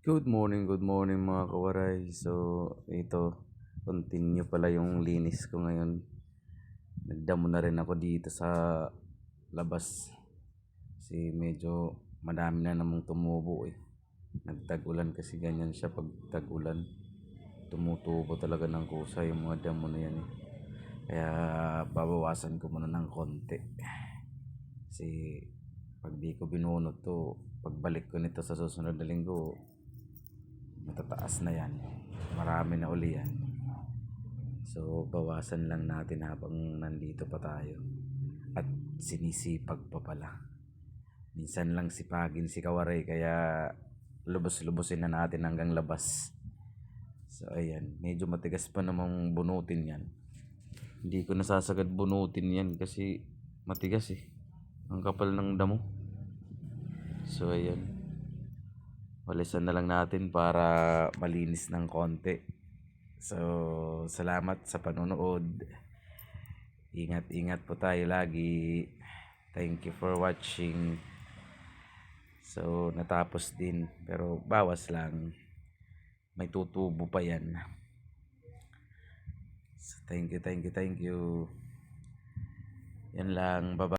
Good morning mga kawaray. So, ito, continue pala yung linis ko ngayon. Nagdamo na rin ako dito sa labas. Kasi medyo madami na namang tumubo eh. Nagtag-ulan kasi ganyan siya pag tag-ulan. Tumutubo talaga ng kusa yung mga damo na yan eh. Kaya babawasan ko muna ng konti. Kasi pag di ko binunot to, pagbalik ko nito sa susunod na linggo, matataas na yan, marami na uli yan. So bawasan lang natin habang nandito pa tayo at sinisipag pa pala. Minsan lang sipagin si Kawaray, kaya lubos-lubosin na natin hanggang labas. So ayan, medyo matigas pa namang bunutin yan. Hindi ko nasasagad bunutin yan kasi matigas eh, ang kapal ng damo. So ayan, walisan na lang natin para malinis ng konti. So, salamat sa panonood. Ingat-ingat po tayo lagi. Thank you for watching. So, natapos din. Pero bawas lang. May tutubo pa yan. So, thank you. Yan lang. Bye-bye.